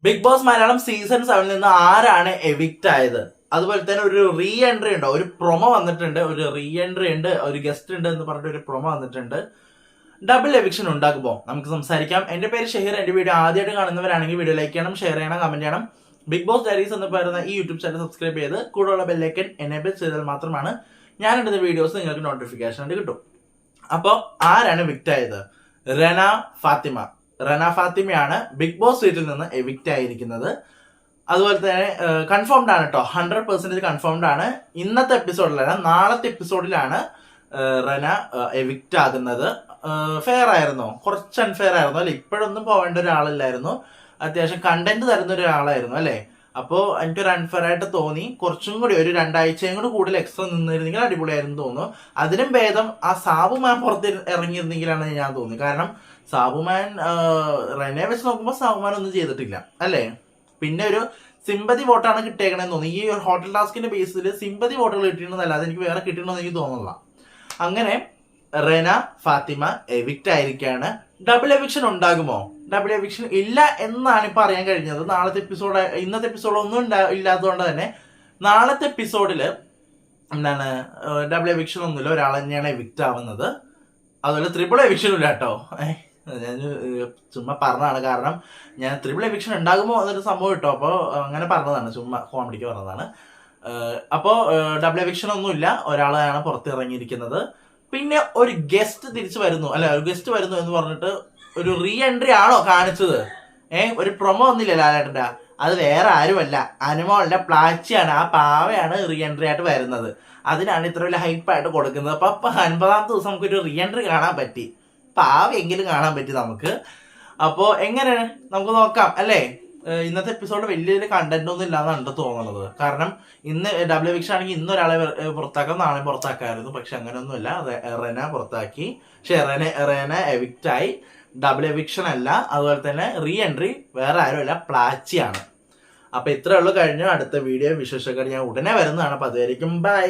Big boss Malayalam season 7 നിന്ന് ആരാണ് evict ആയത്? അതുപോലെ തന്നെ ഒരു റീ എൻട്രി ഉണ്ടോ? ഒരു പ്രൊമോ വന്നിട്ടുണ്ട്, ഒരു റീ എൻട്രി ഉണ്ട്, ഒരു ഗസ്റ്റ് ഉണ്ട് എന്ന് പറഞ്ഞിട്ട് ഒരു പ്രൊമോ വന്നിട്ടുണ്ട്. ഡബിൾ എവിക്ഷൻ ഉണ്ടാക്കുമോ? നമുക്ക് സംസാരിക്കാം. എന്റെ പേര് ഷെഹീർ. എന്റെ വീഡിയോ ആദ്യമായിട്ട് കാണുന്നവരാണെങ്കിൽ വീഡിയോ ലൈക്ക് ചെയ്യണം, ഷെയർ ചെയ്യണം, കമന്റ് ചെയ്യണം. ബിഗ് ബോസ് ഡയറീസ് എന്ന് പറയുന്ന ഈ യൂട്യൂബ് ചാനൽ സബ്സ്ക്രൈബ് ചെയ്ത് കൂടെയുള്ള ബെല്ലൈക്കൻ എനേബിൾ ചെയ്താൽ മാത്രമാണ് ഞാൻ എടുത്ത വീഡിയോസ് നിങ്ങൾക്ക് നോട്ടിഫിക്കേഷൻ ആയിട്ട് കിട്ടും. അപ്പോൾ ആരാണ് വിക്റ്റ് ആയത്? റന ഫാത്തിമയാണ് ബിഗ് ബോസ് സീറ്റിൽ നിന്ന് എവിക്റ്റ് ആയിരിക്കുന്നത്. അതുപോലെ തന്നെ കൺഫേംഡ് ആണ് കേട്ടോ, 100% കൺഫേംഡ് ആണ്. ഇന്നത്തെ എപ്പിസോഡിലല്ല, നാളത്തെ എപ്പിസോഡിലാണ് റന എവിക്റ്റ് ആകുന്നത്. ഫെയർ ആയിരുന്നോ? കുറച്ച് അൺഫെയർ ആയിരുന്നു അല്ലെ? ഇപ്പോഴൊന്നും പോവേണ്ട ഒരാളല്ലായിരുന്നു, അത്യാവശ്യം കണ്ടന്റ് തരുന്ന ഒരാളായിരുന്നു അല്ലെ? അപ്പോൾ എനിക്കൊരു അൺഫെയർ ആയിട്ട് തോന്നി. കുറച്ചും കൂടി ഒരു 2 ആഴ്ചയും കൂടി കൂടുതൽ എക്സ്ട്രാ നിന്നിരുന്നെങ്കിൽ അടിപൊളിയായിരുന്നു തോന്നുന്നു. അതിനും ഭേദം ആ സാബുമാൻ പുറത്ത് ഇറങ്ങിയിരുന്നെങ്കിലാണ് ഞാൻ തോന്നി. കാരണം സാബുമാൻ റെനെ വെച്ച് നോക്കുമ്പോൾ സാബുമാൻ ഒന്നും ചെയ്തിട്ടില്ല അല്ലേ? പിന്നെ ഒരു സിമ്പതി വോട്ടാണ് കിട്ടിയേക്കണെന്ന് തോന്നി. ഈ ഒരു ഹോട്ടൽ ടാസ്കിന്റെ ബേസിൽ സിമ്പതി വോട്ടുകൾ കിട്ടിയിട്ടുണ്ടെന്നല്ല, അതെനിക്ക് വേറെ കിട്ടിയിട്ടുണ്ടെന്ന് എനിക്ക് തോന്നുന്നില്ല. അങ്ങനെ റെന ഫാത്തിമ എവിക്റ്റ് ആയിരിക്കാണ്. ഡബിൾ എവിക്ഷൻ ഉണ്ടാകുമോ? ഡബിൾ എവിക്ഷൻ ഇല്ല എന്നാണ് ഇപ്പൊ അറിയാൻ കഴിഞ്ഞത്. നാളത്തെ എപ്പിസോഡ്, ഇന്നത്തെ എപ്പിസോഡ് ഒന്നും ഇല്ലാത്തതുകൊണ്ട് തന്നെ നാളത്തെ എപ്പിസോഡില് എന്താണ്, ഡബിൾ എവിക്ഷൻ ഒന്നുമില്ല, ഒരാൾ തന്നെയാണ് എവിക്റ്റ് ആവുന്നത്. അതുപോലെ ട്രിപ്പിൾ എവിക്ഷനും ഇല്ല കേട്ടോ. ഞാൻ ചുമ്മാ പറഞ്ഞതാണ്, കാരണം ഞാൻ ട്രിപ്പിൾ എവിക്ഷൻ ഉണ്ടാകുമോ എന്നൊരു സംഭവം കിട്ടോ, അപ്പോൾ അങ്ങനെ പറഞ്ഞതാണ്, ചുമ്മാ കോമഡിക്ക് പറഞ്ഞതാണ്. അപ്പോൾ ഡബിൾ എവിക്ഷൻ ഒന്നുമില്ല, ഒരാളാണ് പുറത്തിറങ്ങിയിരിക്കുന്നത്. പിന്നെ ഒരു ഗസ്റ്റ് തിരിച്ചു വരുന്നു, അല്ല ഒരു ഗസ്റ്റ് വരുന്നു എന്ന് പറഞ്ഞിട്ട് ഒരു റീ എൻട്രി ആണോ കാണിച്ചത്? ഒരു പ്രൊമോ ഒന്നില്ല ലാലേട്ടൻ്റെ, അത് വേറെ ആരുമല്ല, അനുമോളുടെ പ്ലാച്ചിയാണ്. ആ പാവയാണ് റീ എൻട്രി ആയിട്ട് വരുന്നത്. അതിനാണ് ഇത്ര വലിയ ഹൈപ്പായിട്ട് കൊടുക്കുന്നത്. അപ്പൊ 50ാമത്തെ ദിവസം നമുക്കൊരു റീ എൻട്രി കാണാൻ പറ്റി, പാവെങ്കിലും കാണാൻ പറ്റി നമുക്ക്. അപ്പോൾ എങ്ങനെ നമുക്ക് നോക്കാം അല്ലേ? ഇന്നത്തെ എപ്പിസോഡ് വലിയ കണ്ടന്റ് ഒന്നും ഇല്ലാന്നാണ് എനിക്ക് തോന്നുന്നത്. കാരണം ഇന്ന് ഡബിൾ എവിക്ഷൻ ആണെങ്കിൽ ഇന്ന് ഒരാളെ പുറത്താക്കാം, നാളെ പുറത്താക്കാമായിരുന്നു. പക്ഷെ അങ്ങനെയൊന്നുമില്ല, റെന പുറത്താക്കി. പക്ഷെ റെന എവിക്റ്റ് ആയി. ഡബിൾ എവിക്ഷൻ അല്ല, അതുപോലെ തന്നെ റീ എൻട്രി വേറെ ആരുമല്ല, പ്ലാച്ചിയാണ്. അപ്പൊ ഇത്രയേ ഉള്ളൂ. കഴിഞ്ഞു. അടുത്ത വീഡിയോ വിശേഷക്കാർ ഞാൻ ഉടനെ വരുന്നതാണ്. അപ്പൊ അതുവരെയും ബൈ.